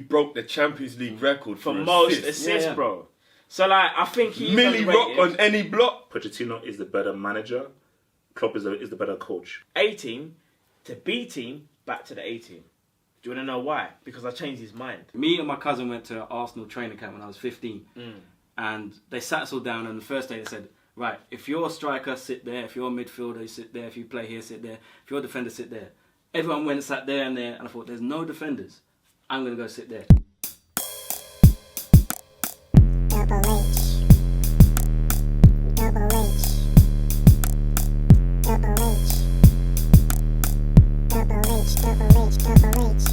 broke the Champions League record for most assists, bro. So, like, I think he's Millie Rock on any block. Pochettino is the better manager. Klopp is the better coach. A team to B team back to the A team. Do you want to know why? Because I changed his mind. Me and my cousin went to Arsenal training camp when I was 15. And they sat us all down, and the first day they said, right, if you're a striker, sit there. If you're a midfielder, you sit there. If you play here, sit there. If you're a defender, sit there. Everyone went and sat there and there, and I thought, there's no defenders. I'm going to go sit there. Double H. Double H. Double H. Double H. Double H. Double H.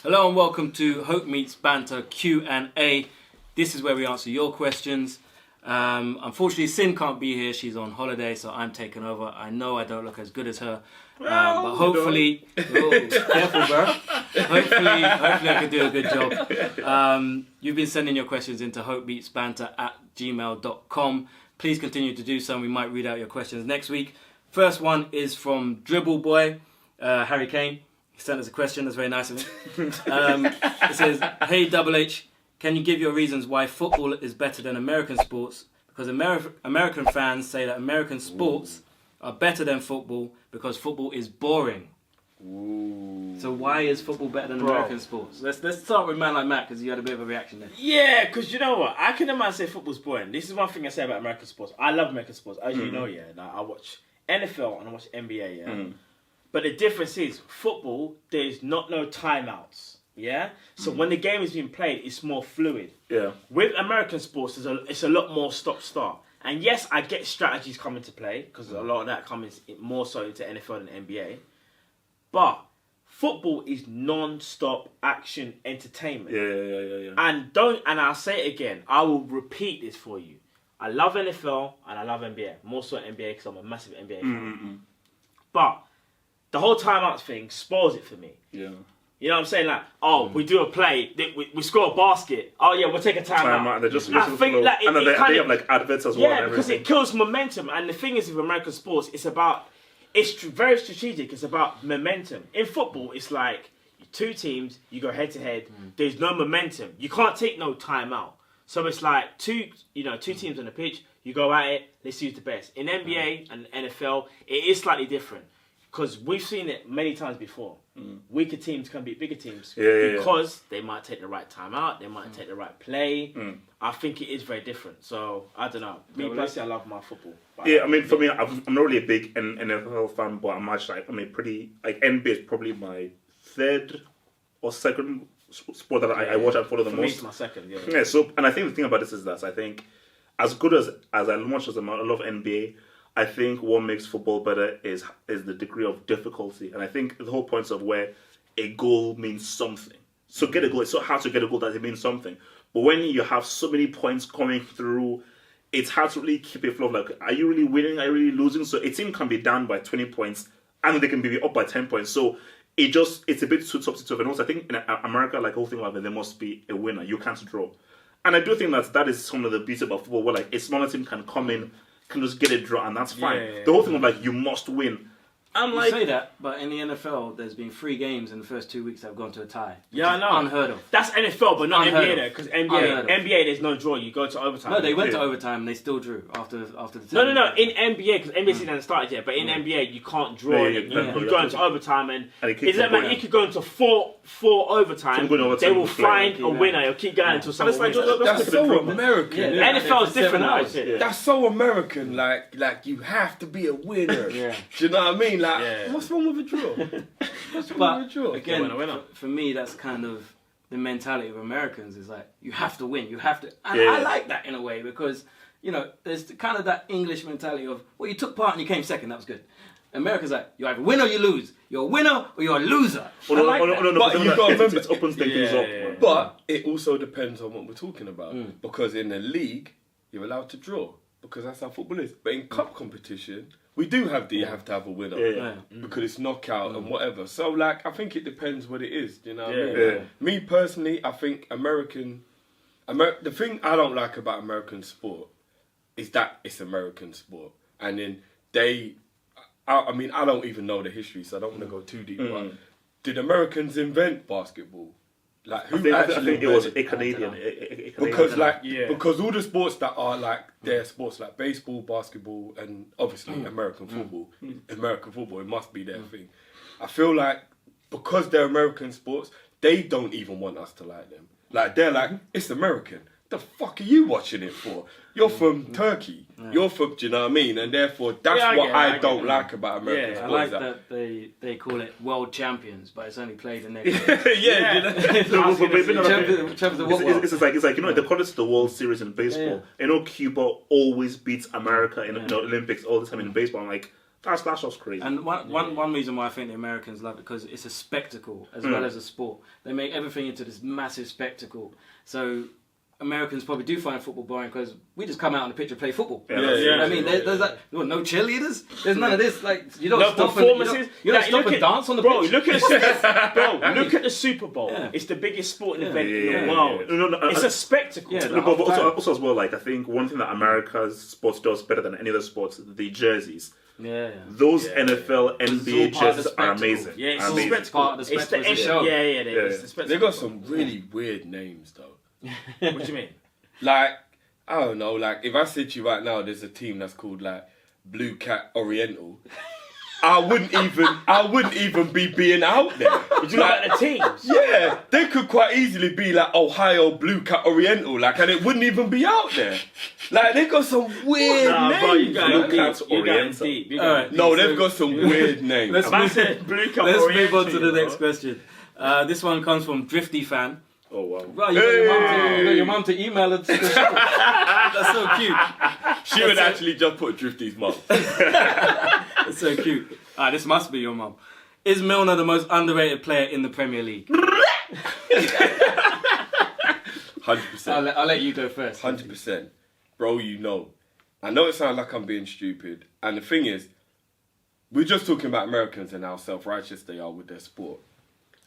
Hello and welcome to Hope Meets Banter Q&A. This is where we answer your questions. Unfortunately, Sin can't be here. She's on holiday, so I'm taking over. I know I don't look as good as her. But hopefully... careful, bro. Hopefully I can do a good job. You've been sending your questions into hopebeatsbanter@gmail.com. Please continue to do so. We might read out your questions next week. First one is from Dribble Boy, Harry Kane. He sent us a question. That's very nice of him. It says, hey, Double H, can you give your reasons why football is better than American sports? Because American fans say that American sports are better than football because football is boring. So why is football better than American sports? Let's start with a man like Matt, because you had a bit of a reaction there. Yeah, because you know what? I can imagine say football's boring. This is one thing I say about American sports. I love American sports. As you know, yeah. Like, I watch NFL and I watch NBA, yeah. But the difference is, football, there's no timeouts, yeah? So when the game is being played, it's more fluid. Yeah. With American sports, it's a lot more stop-start. And yes, I get strategies come into play, because a lot of that comes more so into NFL than NBA. But football is non-stop action entertainment. Yeah. And I'll say it again, I will repeat this for you. I love NFL and I love NBA. More so NBA because I'm a massive NBA fan. But the whole timeout thing spoils it for me. Yeah. You know what I'm saying? Like, we do a play, we score a basket. Oh yeah, we'll take a timeout. They just I think like and they have like adverts as well. Yeah, because it kills momentum. And the thing is with American sports, it's very strategic. It's about momentum. In football, it's like two teams, you go head to head. There's no momentum. You can't take no timeout. So it's like two teams on the pitch. You go at it. Let's use the best. In NBA and NFL, it is slightly different because we've seen it many times before. Weaker teams can beat bigger teams because they might take the right timeout. They might take the right play. I think it is very different. So I don't know. Me personally, I love my football. Yeah, I mean, for me, I'm not really a big NFL fan, but I'm actually pretty like NBA is probably my third or second sport that I watch and follow the most. For me, it's my second. Yeah. Yeah. So, and I think the thing about this is that I think as good as I much as I love NBA, I think what makes football better is the degree of difficulty, and I think the whole point of where a goal means something. So get a goal. It's so hard to get a goal that it means something. But when you have so many points coming through, it's hard to really keep a flow of like, are you really winning? Are you really losing? So a team can be down by 20 points and they can be up by 10 points. So it's a bit too topsy-turvy. And also I think in America, like the whole thing about there must be a winner. You can't draw. And I do think that is some of the beauty about football where like a smaller team can come in, can just get a draw and that's fine. Yeah. The whole thing of like, you must win. I'm You like, say that, but in the NFL, there's been 3 games in the first 2 weeks that have gone to a tie. Yeah, I know. Unheard of. That's NFL, but not Unheard NBA of. though, because Unheard of. NBA there's no draw. You go to overtime. No, they went to overtime and they still drew after the time. No. In NBA, because NBA season hasn't started yet, but in NBA you can't draw. Yeah, You go into overtime, and it keeps is that on man? going. You could go into four overtime. Some going overtime, They will find keep a winner. You'll keep going until someone like, wins. That's so American. Yeah. NFL is different now. Yeah. That's so American. Like you have to be a winner. Yeah. Do you know what I mean? Like, Yeah. what's wrong with a draw? What's wrong But with a draw? again, winner. for me, that's kind of the mentality of Americans. Is like, you have to win. You have to. And Yeah. I like that in a way because, there's kind of that English mentality of, well, you took part and you came second. That was good. America's like, you either win or you lose. You're a winner or you're a loser. no, But you gotta remember, it opens things up. Yeah. But it also depends on what we're talking about. Because in the league, you're allowed to draw. Because that's how football is. But in cup competition, we do have you have to have a winner. Yeah. Because it's knockout and whatever. So, like, I think it depends what it is. Do you know what I mean? Yeah. Me personally, I think the thing I don't like about American sport is that it's American sport. And then I don't even know the history, so I don't want to go too deep. But did Americans invent basketball? Like I who think actually it was a invented- Canadian. because like Yeah. because all the sports that are like their sports like baseball, basketball, and obviously American football. American football, it must be their thing. I feel like because they're American sports, they don't even want us to like them. Like they're like, it's American. The fuck are you watching it for? You're from Turkey. You're from, do you know what I mean? And therefore, that's Yeah, I what get it, I I don't get it. like about American Yeah, I sports. like that they call it world champions, but it's only played in their yeah, you know? champions of what world? It's like you know they call it the World Series in baseball. You know Cuba always beats America in the Olympics all the time in baseball. I'm like that's just crazy. And one reason why I think the Americans love it because it's a spectacle as well as a sport. They make everything into this massive spectacle. So Americans probably do find football boring because we just come out on the pitch and play football. Yeah, Yeah, that's- yeah. I mean, there's like no cheerleaders. There's none of this. Like you don't No stop performances. You don't Like, stop look and at- dance on the Bro, pitch. look at look at the Super Bowl. Yeah. It's the biggest sporting Yeah. event in Yeah, the yeah, world. yeah. No, It's a spectacle. Yeah, No, but half-time. also as well, like I think one thing that America's sports does better than any other sports, the jerseys. Yeah. Those Yeah, NFL, It's NBA all part of the jerseys are spectacle. amazing. Yeah, it's amazing. a spectacle. Part of the It's the spectacle of the show. Yeah, Yeah. it's the spectacle. They got some really weird names though. What do you mean? Like, I don't know, like if I said to you right now there's a team that's called like Blue Cat Oriental, I wouldn't even be being out there. Would you like the teams? Yeah, they could quite easily be like Ohio Blue Cat Oriental, like, and it wouldn't even be out there. Like, they got some weird Nah, bro, you names. going Blue deep. Cats You're going Oriental. deep. You're All going right. deep. No, So- they've got some weird names. Let's Man move- said Blue Cup Let's move Oriental, on to the you know? next question. This one comes from Drifty Fan. Oh wow. Right, you got your mum to email it. That's so cute. She would actually just put Drifty's mum. That's so cute. This must be your mum. Is Milner the most underrated player in the Premier League? 100%. I'll let you go first. 100%. Bro, you know. I know it sounds like I'm being stupid. And the thing is, we're just talking about Americans and how self-righteous they are with their sport.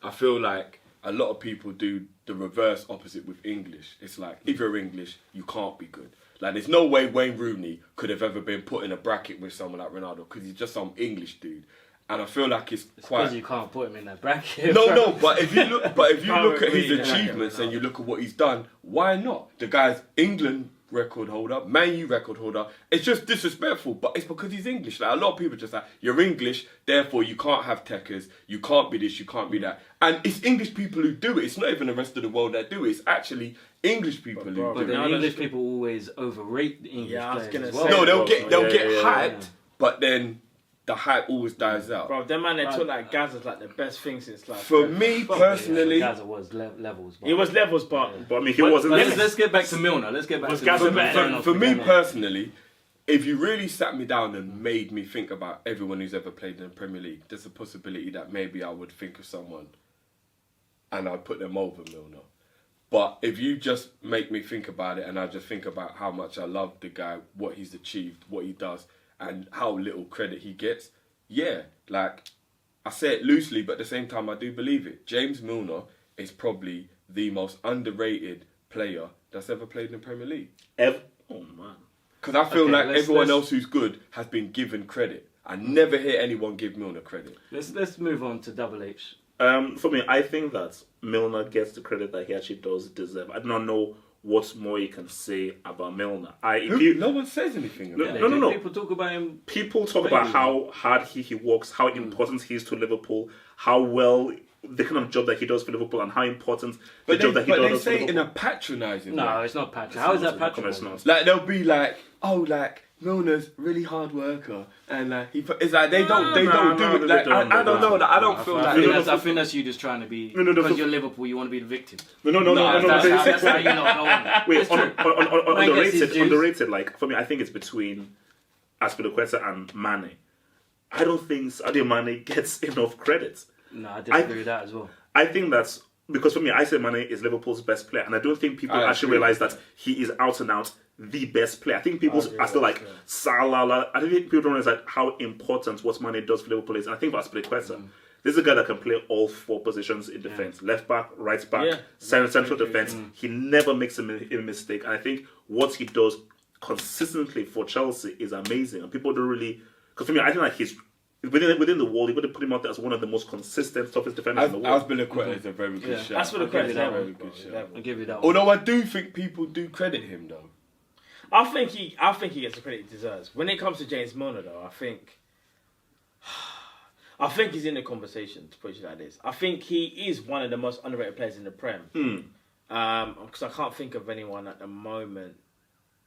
I feel like a lot of people do the reverse opposite with English. It's like, if you're English, you can't be good. Like, there's no way Wayne Rooney could have ever been put in a bracket with someone like Ronaldo because he's just some English dude. And I feel like it's quite... Because you can't put him in that bracket. No, but if you look, at his Really, achievements yeah. and you look at what he's done, why not? The guy's England record holder, Man U record holder. It's just disrespectful, but it's because he's English. Like, a lot of people just like, you're English, therefore you can't have techers, you can't be this, you can't be that. And it's English people who do it. It's not even the rest of the world that do it. It's actually English people who bro, do But it. then No, English that's- people always overrate the English Yeah, I was players gonna as well. say- No, they'll Yeah, get yeah, hyped, yeah. but then the hype always dies out. Bro, them man, they took like Gaza's like the best thing since like. For me personally, Gaza was levels. But it was levels, but But I mean, he wasn't. Let's get back to Milner. Let's get back Was to Gaza Milner. better? Fair enough, for me fair enough. personally, if you really sat me down and made me think about everyone who's ever played in the Premier League, there's a possibility that maybe I would think of someone and I'd put them over Milner. But if you just make me think about it and I just think about how much I love the guy, what he's achieved, what he does, and how little credit he gets, yeah, like, I say it loosely, but at the same time I do believe it. James Milner is probably the most underrated player that's ever played in the Premier League. Oh man. Because I feel Okay, like let's- everyone let's- else who's good has been given credit. I never hear anyone give Milner credit. Let's move on to Double H. For me, I think that Milner gets the credit that he actually does deserve. I do not know what more you can say about Milner. No one says anything about it. No. People talk about him. People talk about how hard he works, how important he is to Liverpool, how well the kind of job that he does for Liverpool, and how important the job that he But they does for say it in Liverpool. a patronising No, way. it's not patronising. How is that Come on, patronising? it's not. Like, they'll be like, oh, like, Milner's really hard worker. And like, it's like, they don't do it. Like, I don't know. Like, I don't feel like... I think that's you just trying to be. No, Because you're Liverpool, you want to be the victim. No. That's how you not go on. Wait, It's true. Man gets his dues. underrated. Like for me, I think it's between Aspilicueta and Mane. I don't think Sadio Mane gets enough credit. No, I disagree with that as well. I think that's because for me, I say Mane is Liverpool's best player, and I don't think people I actually agree. realize that he is out and out the best player. I think people are still like Salah. I think people don't realize like how important what Mane does for Liverpool is. And I think for Aspilicueta, this is a guy that can play all four positions in defense: left back, right back, central defense. He never makes a mistake, and I think what he does consistently for Chelsea is amazing. And people don't really, because for me, I think like he's within the world, you've got to put him out there as one of the most consistent, toughest defenders in the world. Azpilicueta is a very good Yeah. shout. Azpilicueta is a very very good shout. I'll give you that one. Although I do think people do credit him though. I think he gets the credit he deserves. When it comes to James Milner, though, I think he's in the conversation, to put it like this. I think he is one of the most underrated players in the Prem. Because I can't think of anyone at the moment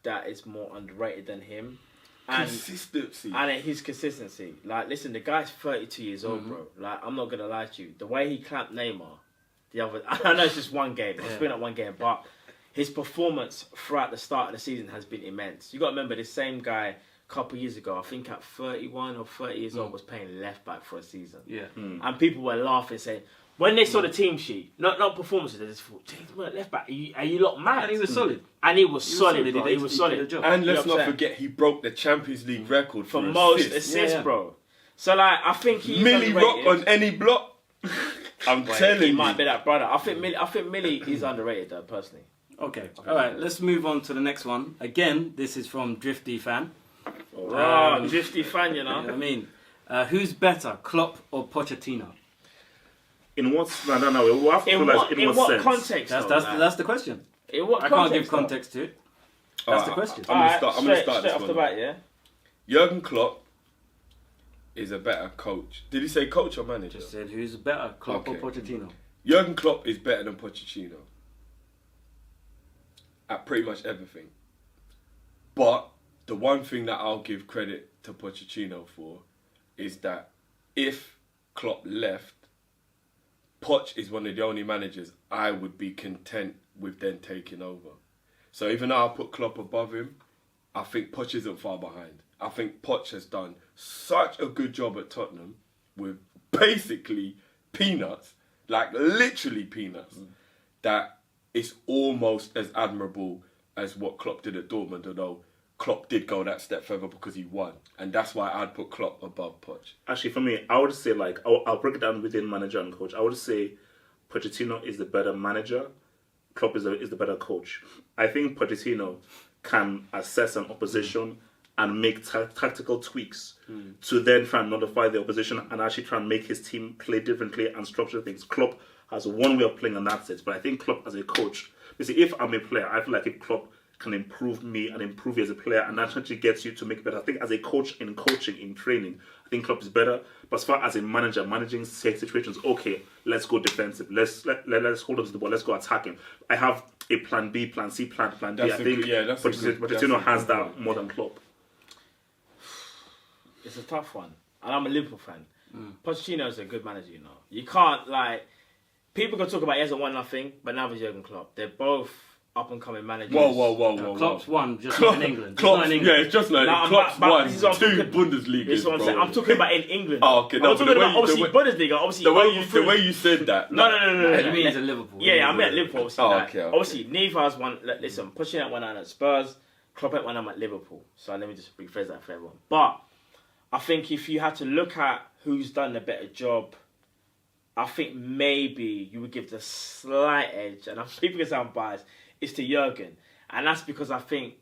that is more underrated than him. And Consistency. his consistency. Like, listen, the guy's 32 years old, bro. Like, I'm not going to lie to you. The way he clamped Neymar, I know it's just one game. It's been at one game, but his performance throughout the start of the season has been immense. You got to remember, this same guy a couple of years ago, I think at 31 or 30 years old, was playing left back for a season. Yeah. And people were laughing, saying, when they saw the team sheet, not performances, they just thought, James Milner left back, are you lot mad? And he was solid. And he was solid, bro. He He was did solid. the job. And let's You know what not I'm forget, he broke the Champions League record For for most assists. assists, Yeah. bro. So, like, I think he's Millie underrated. Rock on any block. I'm telling He you. might be that brother. I think Millie is underrated, though, personally. Okay. All right. Let's move on to the next one. Again, this is from Drifty Fan. Drifty fan, you You know what I know. mean? Who's better, Klopp or Pochettino? In what? No. We'll have to In realize what, in in what what sense. context? That's though, like? that's the question. In what I can't give though? context to it. That's the Alright, question. I'm gonna Alright, start. I'm gonna straight start this off the one. bat, yeah. Jurgen Klopp is a better coach. Did he say coach or manager? Just said who's better, Klopp Okay. or Pochettino? Jurgen Klopp is better than Pochettino at pretty much everything. But the one thing that I'll give credit to Pochettino for is that if Klopp left, Poch is one of the only managers I would be content with then taking over. So even though I put Klopp above him, I think Poch isn't far behind. I think Poch has done such a good job at Tottenham with basically peanuts, like literally peanuts, that it's almost as admirable as what Klopp did at Dortmund, although Klopp did go that step further because he won. And that's why I'd put Klopp above Poch. Actually, for me, I would say, like, I'll break it down within manager and coach. I would say Pochettino is the better manager. Klopp is the better coach. I think Pochettino can assess an opposition and make tactical tweaks to then try and nullify the opposition and actually try and make his team play differently and structure things. Klopp has one way of playing and that's it. But I think Klopp as a coach, basically, if I'm a player, I feel like if Klopp can improve me and improve you as a player, and that actually gets you to make better. I think as a coach in coaching, in training, I think Klopp is better. But as far as a manager, managing situations, okay, let's go defensive. Let's hold on to the ball. Let's go attacking. I have a plan B, plan C, plan D. That's I a think good- yeah, that's a good- Pochettino that's a has good that point. more than Klopp. It's a tough one. And I'm a Liverpool fan. Pochettino is a good manager, you know. You can't, like... People can talk about he hasn't won nothing, but now with Jurgen Klopp. They're both up-and-coming managers. Whoa. Klopp's one, just not in England. Just not Klopp's, in England. yeah, it's just like No, Klopp's but won this is what I'm 2 talking- Bundesligas, This is what I'm bro. saying. I'm talking about in England. Oh, okay, no, I'm but talking the way about, you- obviously, the way- Bundesliga. Obviously, the way you said that. No. He means in Liverpool. Yeah, I meant Liverpool. Obviously, Oh, like, okay. Obviously, Neva's one. Listen, pushing that one out at Spurs, Klopp at one out at Liverpool. So let me just rephrase that for everyone. But I think if you had to look at who's done a better job, I think maybe you would give the slight edge, and I'm people can sound biased, is to Jurgen, and that's because I think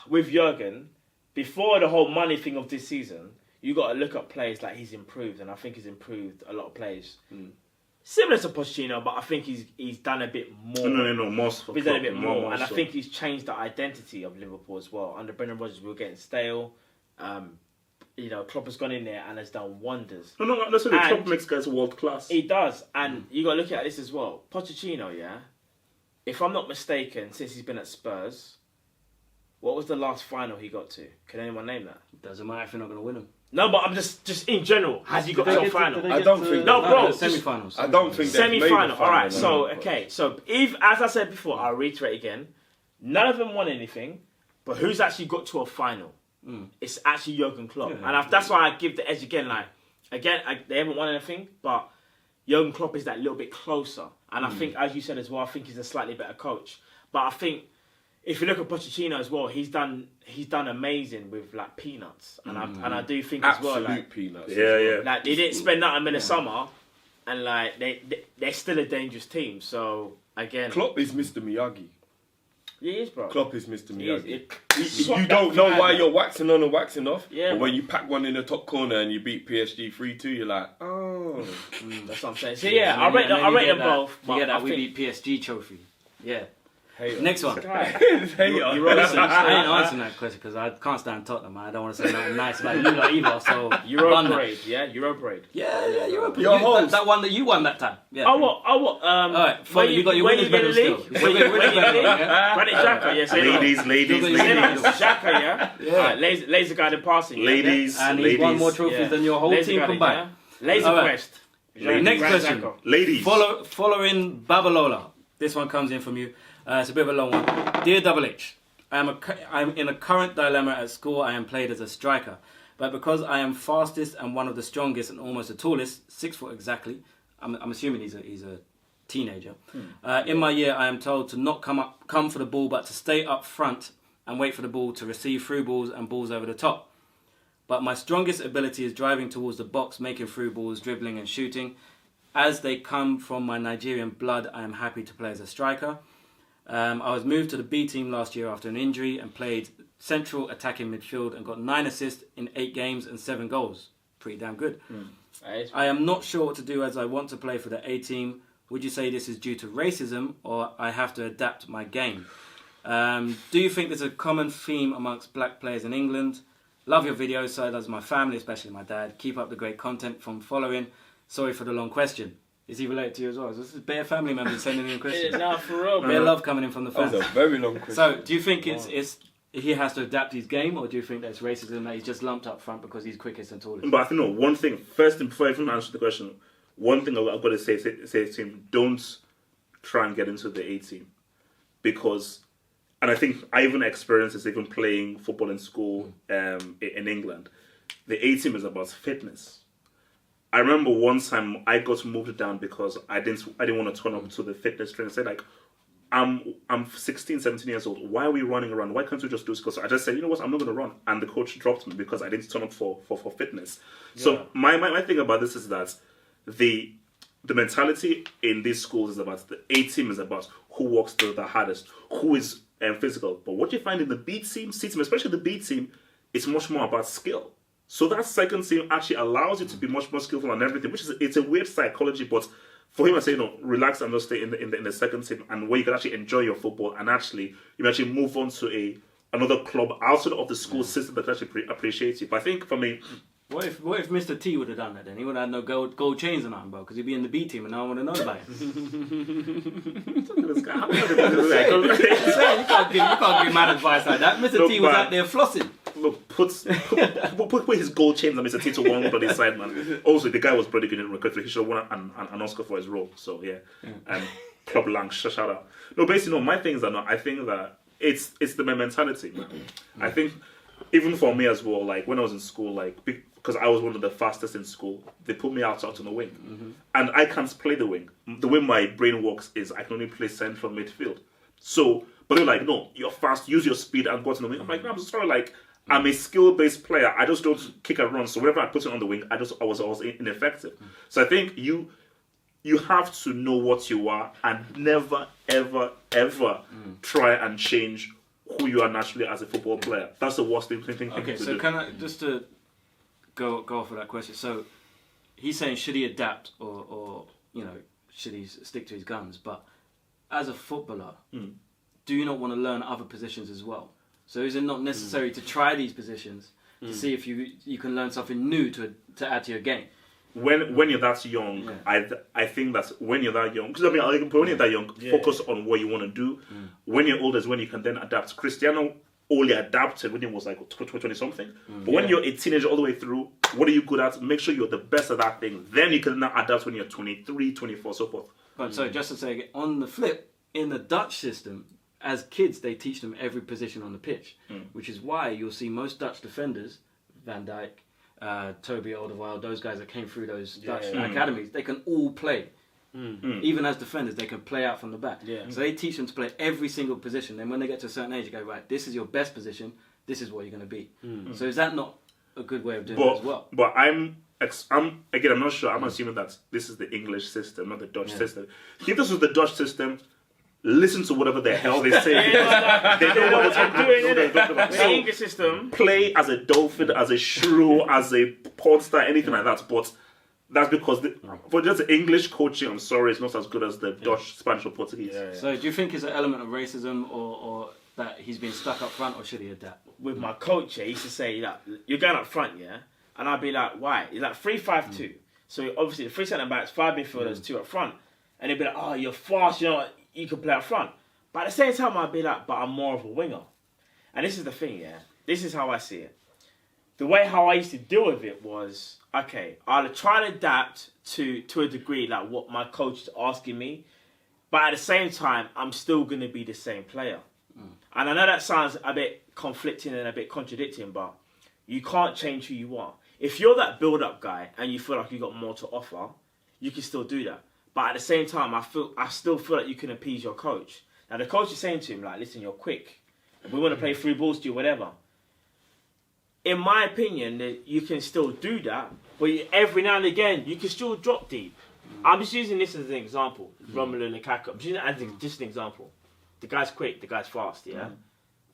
with Jurgen, before the whole money thing of this season, you got to look at players like he's improved, and I think he's improved a lot of players. Similar to Pochettino, but I think he's done a bit more. No, more. For He's done a Klopp, bit more, and I so. think he's changed the identity of Liverpool as well. Under Brendan Rodgers, we were getting stale. Klopp has gone in there and has done wonders. No, necessarily. And- Klopp makes guys world class. He does, and you got to look at this as well. Pochettino, yeah. If I'm not mistaken, since he's been at Spurs, what was the last final he got to? Can anyone name that? Doesn't matter if you're not going to win them. No, but I'm just in general. Has he got to a final? I don't think- No, bro, Semi-finals. I don't think they've made the Semi-final. All right. final, So so if, as I said before, I'll reiterate again. None of them won anything, but who's actually got to a final? It's actually Jurgen Klopp, and that's why I give the edge again. They haven't won anything, but Jurgen Klopp is that little bit closer. And I think, as you said as well, I think he's a slightly better coach. But I think if you look at Pochettino as well, he's done amazing with like peanuts, and I do think as well, Absolute like, peanuts. Yeah. like they didn't spend nothing in the summer, and like they're still a dangerous team. So again, Klopp is Mr. Miyagi. Yeah, he is, bro. Klopp is Mr. He is. Miyagi. You don't know why you're waxing on or waxing off. Yeah, but when you pack one in the top corner and you beat PSG 3-2, you're like, oh. That's what I'm saying. So yeah, I rate them both. You get that I we think- beat PSG trophy. Yeah. Hater. Next one. Hater. Listen, I ain't answering that question because I can't stand Tottenham. I don't want to say nothing nice about you lot either. So Euro run that. parade, yeah, Euro parade. Yeah, Europa. Your That, host. that one that you won that time. Yeah. Alright, follow, you got your winners medal still. When you win the league, Granit Xhaka, yeah, say no. Ladies. Xhaka, yeah? Alright, laser guided passing, yeah? Ladies. And he's won more trophies Yeah. than your whole Laser team guided, combined. yeah? Laser Alright. quest. Next Granit question. Xhaka. Ladies. Following Babalola. This one comes in from you. It's a bit of a long one. Dear Double H, I'm in a current dilemma at school. I am played as a striker. But because I am fastest and one of the strongest and almost the tallest, 6 foot exactly, I'm assuming he's a teenager. In my year, I am told to not come for the ball, but to stay up front and wait for the ball to receive through balls and balls over the top. But my strongest ability is driving towards the box, making through balls, dribbling and shooting. As they come from my Nigerian blood, I am happy to play as a striker. I was moved to the B team last year after an injury and played central attacking midfield and got 9 assists in 8 games and 7 goals. Pretty damn good. I am not sure what to do as I want to play for the A team. Would you say this is due to racism or I have to adapt my game? Do you think there's a common theme amongst black players in England? Love your videos, so does my family, especially my dad. Keep up the great content from following. Sorry for the long question. Is he related to you as well? This is bare family members sending in questions. No, for real, Bare love coming in from the That fans. was a very long question. So, do you think it's he has to adapt his game, or do you think that's racism that he's just lumped up front because he's quickest and tallest? But I think one thing first, before I even answer the question, one thing I've got to say to him: don't try and get into the A team, because, and I think I even experienced this even playing football in school in England. The A team is about fitness. I remember one time I got moved down because I didn't want to turn up to the fitness trainer. I said like, I'm 16, 17 years old. Why are we running around? Why can't we just do this? Because I just said, you know what, I'm not going to run. And the coach dropped me because I didn't turn up for fitness. Yeah. So my thing about this is that the mentality in these schools is about the A team is about who works the hardest, who is physical. But what you find in the B team, C team, especially the B team, it's much more about skill. So that second team actually allows you to be much more skillful and everything, which is it's a weird psychology. But for him, I say, relax and just stay in the second team, and where you can actually enjoy your football and actually you can actually move on to another club outside of the school system that actually appreciates you. But I think for me, What if Mr. T would have done that then? He would have had no gold chains or nothing, bro, because he'd be in the B team and no one would have known about him. this guy, I'm saying, you can't give mad advice like that. Mr. T was out there flossing. Look, put his gold chains on Mr. T to one bloody side, man. Also, the guy was pretty good in recruitment. He should have won an Oscar for his role. So yeah, Club Lang, shout out. No, basically, no. My things are not. I think that it's the mentality, man. I think even for me as well. Like when I was in school, like because I was one of the fastest in school, they put me out on the wing, and I can't play the wing. The way my brain works is I can only play central midfield. So, but they're like, no, you're fast. Use your speed and go to the wing. I'm like, no, I'm sorry, like. I'm a skill-based player. I just don't kick and run. So whenever I put it on the wing, I was ineffective. So I think you have to know what you are and never, ever, ever try and change who you are naturally as a football player. That's the worst thing Okay, to so do. can I just to go off of that question? So he's saying should he adapt or should he stick to his guns? But as a footballer, do you not want to learn other positions as well? So is it not necessary to try these positions to see if you can learn something new to add to your game? When you're that young, I think that when you're that young, because I mean, when you're that young, focus on what you want to do. When you're older is when you can then adapt. Cristiano only adapted when he was like 20 something. But when you're a teenager all the way through, what are you good at? Make sure you're the best at that thing. Then you can now adapt when you're 23, 24, so forth. But so just to say again, on the flip, in the Dutch system, as kids, they teach them every position on the pitch, which is why you'll see most Dutch defenders, Van Dijk, Toby Alderweireld, those guys that came through those Dutch academies, they can all play. Even as defenders, they can play out from the back. So they teach them to play every single position. Then when they get to a certain age, you go, right, this is your best position, this is what you're going to be. So is that not a good way of doing it as well? But I'm not sure. I'm assuming that this is the English system, not the Dutch system. If this was the Dutch system, listen to whatever the hell they say. Yeah, They know what they're talking about. The So, English system. play as a dolphin, as a shrew, as a porn star, anything like that. But that's because for just English coaching, I'm sorry, it's not as good as the Dutch, Spanish, or Portuguese. So do you think it's an element of racism or that he's been stuck up front, or should he adapt? With my coach, he used to say, like, you're going up front, yeah? And I'd be like, why? He's like 3-5-2. So obviously the 3 centre backs, 5 midfielders, 2 up front. And he'd be like, oh, you're fast, you know, you can play up front. But at the same time, I'd be like, but I'm more of a winger. And this is the thing, yeah? This is how I see it. The way how I used to deal with it was, okay, I'll try and adapt to a degree, like what my coach is asking me. But at the same time, I'm still going to be the same player. And I know that sounds a bit conflicting and a bit contradicting, but you can't change who you are. If you're that build-up guy and you feel like you've got more to offer, you can still do that. But at the same time, I still feel like you can appease your coach. Now, the coach is saying to him, like, listen, you're quick. We want to play 3 balls to you, whatever. In my opinion, that you can still do that, but every now and again, you can still drop deep. I'm just using this as an example. Romelu Lukaku. I'm just using it as just an example. The guy's quick, the guy's fast, yeah?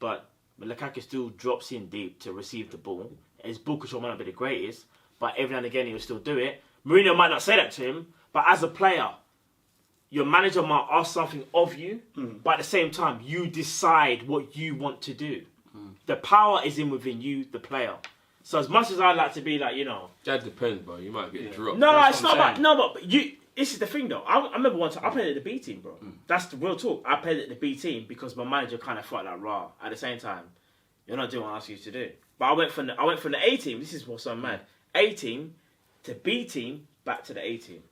But Lukaku still drops in deep to receive the ball. His ball control might not be the greatest, but every now and again, he'll still do it. Mourinho might not say that to him, but as a player, your manager might ask something of you, but at the same time, you decide what you want to do. The power is within you, the player. So as much as I'd like to be like, you know... That depends, bro. You might get dropped. No, That's it's what not I'm about... No, but you... This is the thing, though. I remember one time, I played at the B team, bro. That's the real talk. I played at the B team because my manager kind of felt like, rah. At the same time, you're not doing what I asked you to do. But I went from the A team. This is what's so mad. A team to B team, back to the A team.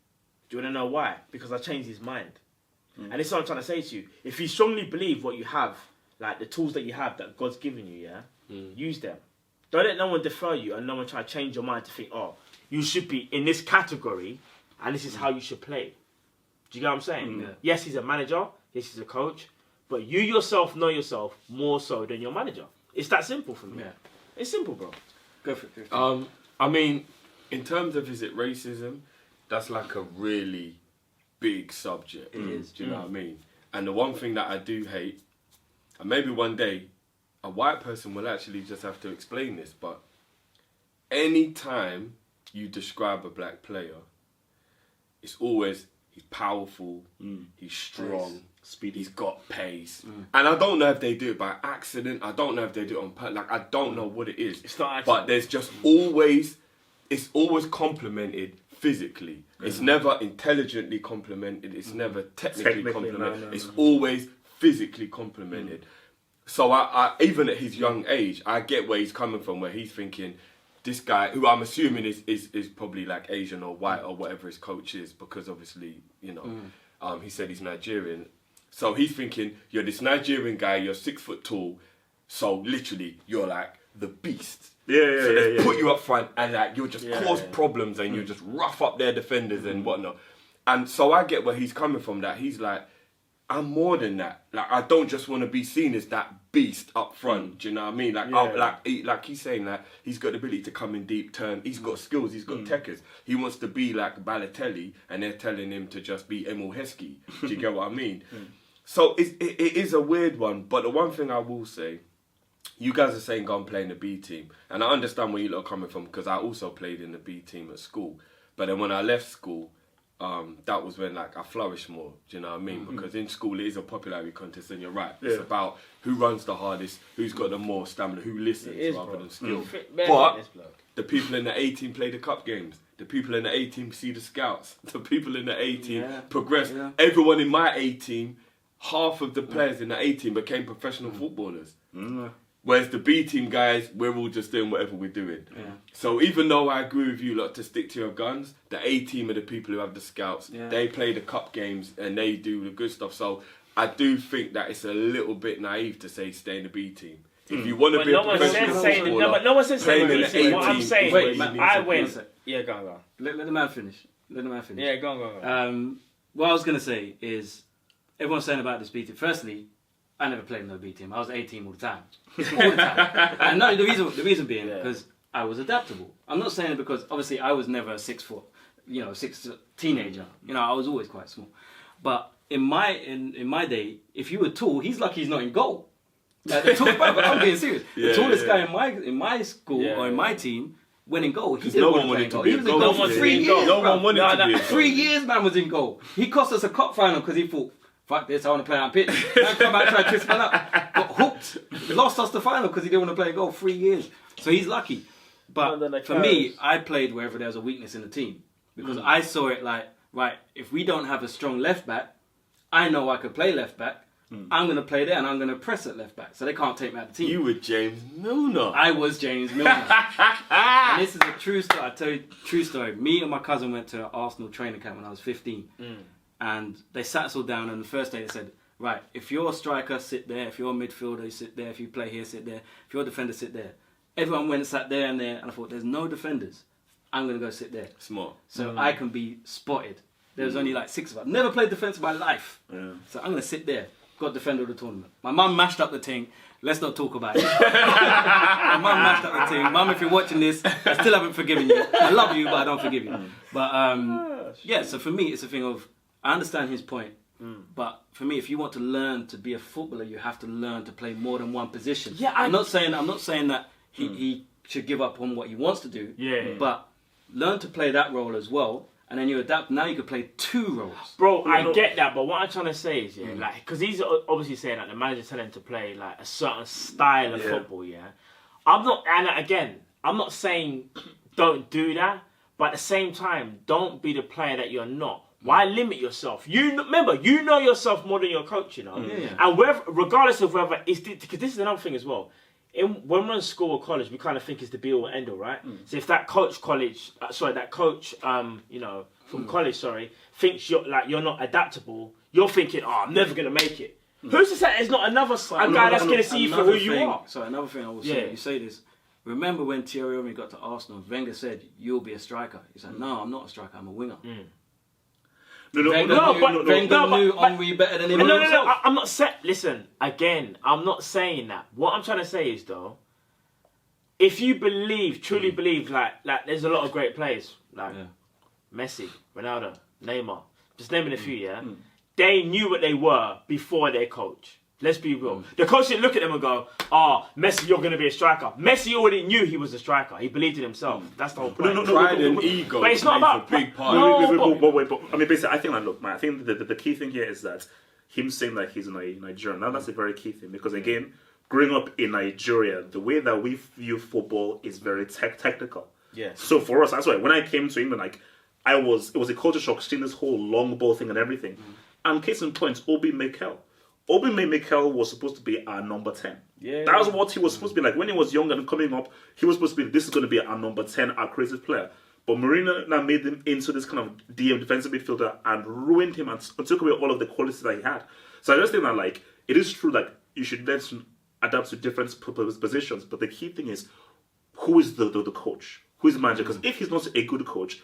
Do you want to know why? Because I changed his mind. And this is what I'm trying to say to you. If you strongly believe what you have, like the tools that you have that God's given you, use them. Don't let no one defer you and no one try to change your mind to think, oh, you should be in this category and this is how you should play. Do you get what I'm saying? Yes, he's a manager. Yes, he's a coach. But you yourself know yourself more so than your manager. It's that simple for me. Yeah. It's simple, bro. Go for it. I mean, in terms of is it racism, that's like a really big subject. It is. Do you know what I mean? And the one thing that I do hate, and maybe one day a white person will actually just have to explain this, but any time you describe a black player, it's always he's powerful, he's strong, speedy, he's got pace. And I don't know if they do it by accident. I don't know if they do it on purpose. Like, I don't know what it is. It's not accident. But there's just always, it's always complimented physically. It's never intelligently complimented. It's never technically complimented. No. It's always physically complimented. So I even at his young age, I get where he's coming from, where he's thinking, this guy, who I'm assuming is probably like Asian or white or whatever his coach is, because obviously, you know, he said he's Nigerian. So he's thinking, you're this Nigerian guy, you're 6 foot tall, so literally you're like the beast. So they put you up front and like you'll just cause problems and you'll just rough up their defenders and whatnot. And so I get where he's coming from, that he's like, I'm more than that. Like, I don't just want to be seen as that beast up front. Do you know what I mean? Like, like he's saying that he's got the ability to come in deep, turn. He's got skills. He's got techers. He wants to be like Balotelli, and they're telling him to just be Emil Heskey. Do you get what I mean? So it is a weird one. But the one thing I will say, you guys are saying go and play in the B team, and I understand where you lot are coming from, because I also played in the B team at school. But then when I left school, that was when like I flourished more. Do you know what I mean? Because in school it is a popularity contest, and you're right. It's about who runs the hardest, who's got the more stamina, who listens rather than skill. But the people in the A team play the cup games. The people in the A team see the scouts. The people in the A team progress. Everyone in my A team, half of the players in the A team became professional footballers. Whereas the B team guys, we're all just doing whatever we're doing. So even though I agree with you lot to stick to your guns, the A team are the people who have the scouts. They play the cup games and they do the good stuff. So I do think that it's a little bit naive to say stay in the B team. If you want to be a professional footballer, but no one says playing saying in the the B A team. What I'm team saying, is where wait, you need I to be. went. Yeah, go on. Let the man finish. Yeah, go on. What I was going to say is, everyone's saying about this B team. Firstly, I never played in no B team. I was A team all the time. All the time. And no, the reason being because I was adaptable. I'm not saying it because obviously I was never a 6 foot, 6 teenager. I was always quite small. But in my day, if you were tall, he's lucky he's not in goal. Like, I'm being serious. Yeah, the tallest yeah. guy in my school or in my team went in goal. He no didn't one want to wanted play in to goal. be He was in goal in goal. for 3 years. No bro. one wanted to be in goal. 3 years, man was in goal. He cost us a cup final because he thought, fuck this, I want to play on pitch. Man come out, try to twist man up. Got hooked. Lost us the final because he didn't want to play goal 3 years. So he's lucky. But for me, I played wherever there was a weakness in the team. Because I saw it like, right, if we don't have a strong left back, I know I could play left back. I'm going to play there and I'm going to press at left back. So they can't take me out of the team. You were James Milner. I was James Milner. And this is a true story. I tell you, true story. Me and my cousin went to an Arsenal training camp when I was 15. And they sat us all down, and the first day they said, right, if you're a striker, sit there. If you're a midfielder, you sit there. If you play here, sit there. If you're a defender, sit there. Everyone went and sat there and there, and I thought, there's no defenders. I'm going to go sit there. Smart. So I can be spotted. There was only like 6 of us. Never played defence in my life. So I'm going to sit there. Got defender of the tournament. My mum mashed up the thing. Let's not talk about it. My mum mashed up the thing. Mum, if you're watching this, I still haven't forgiven you. I love you, but I don't forgive you. But yeah, so for me, it's a thing of, I understand his point. But for me, if you want to learn to be a footballer, you have to learn to play more than one position. Yeah, I'm not saying that he should give up on what he wants to do. Yeah. But learn to play that role as well. And then you adapt. Now you could play 2 roles. Bro, I get that, but what I'm trying to say is, like, because he's obviously saying that the manager's telling him to play like a certain style of football, I'm not saying don't do that, but at the same time, don't be the player that you're not. Why limit yourself? Remember, you know yourself more than your coach, you know? And regardless of whether it's, because this is another thing as well. When we're in school or college, we kind of think it's the be-all and end-all, right? So if that coach from college, thinks you're not adaptable, you're thinking, oh, I'm never going to make it. Who's to say there's not another guy that's going to see you for who you are? So another thing I will say, you say this, remember when Thierry Henry got to Arsenal, Wenger said, you'll be a striker. He said, no, I'm not a striker, I'm a winger. Wenger knew Henry better than him. No, I'm not saying. Listen, again, I'm not saying that. What I'm trying to say is though, if you truly believe, like there's a lot of great players, like Messi, Ronaldo, Neymar, just naming a few. They knew what they were before their coach. Let's be real. The coach didn't look at them and go, "Oh, Messi, you're going to be a striker." Messi already knew he was a striker. He believed in himself. That's the whole point. Pride and ego. But it's not about a big part. But I mean, basically, I think like, look, man, I think the key thing here is that him saying that he's a Nigerian. Now that's a very key thing because again, growing up in Nigeria, the way that we view football is very technical. Yeah. So for us, that's why when I came to England, like it was a culture shock seeing this whole long ball thing and everything. And case in point, Obi Mikel was supposed to be our number 10. Yeah. That was what he was supposed to be like. When he was young and coming up, he was supposed to be, this is going to be our number 10, our creative player. But Mourinho now made him into this kind of DM defensive midfielder and ruined him and took away all of the qualities that he had. So I just think that, like, it is true that you should let him adapt to different positions. But the key thing is, who is the coach? Who is the manager? Because if he's not a good coach,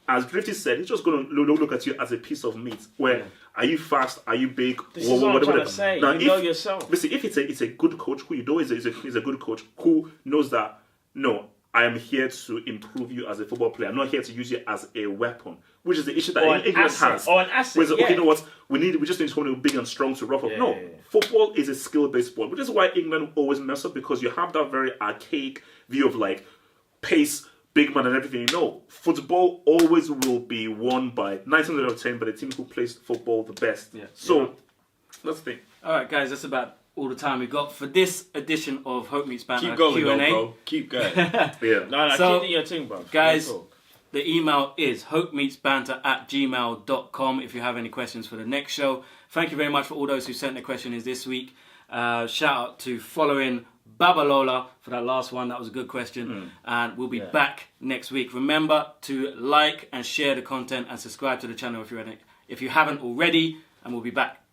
as Drifty said, he's just going to look at you as a piece of meat. Where are you fast? Are you big? This is what I'm trying to say. Now, you know yourself. Listen, if it's a good coach who you know is a good coach who knows that no, I am here to improve you as a football player. I'm not here to use you as a weapon, which is the issue that England has. Or an asset. Whereas, okay, you know what? We just need someone who's big and strong to rough up. No, football is a skill-based sport, which is why England always mess up because you have that very archaic view of like pace, big man and everything. No, football always will be won by 9 out of 10 by the team who plays football the best. Yeah. So, that's the thing. All right, guys, that's about all the time we got for this edition of Hope Meets Banter Keep going, Q&A. bro. Keep going. Yeah. No, So, keep doing your thing, bro. Guys, the email is hopemeetsbanter@gmail.com if you have any questions for the next show. Thank you very much for all those who sent their questions this week. Shout out to following Babalola for that last one. That was a good question. And we'll be back next week. Remember to like and share the content and subscribe to the channel if you haven't already. And we'll be back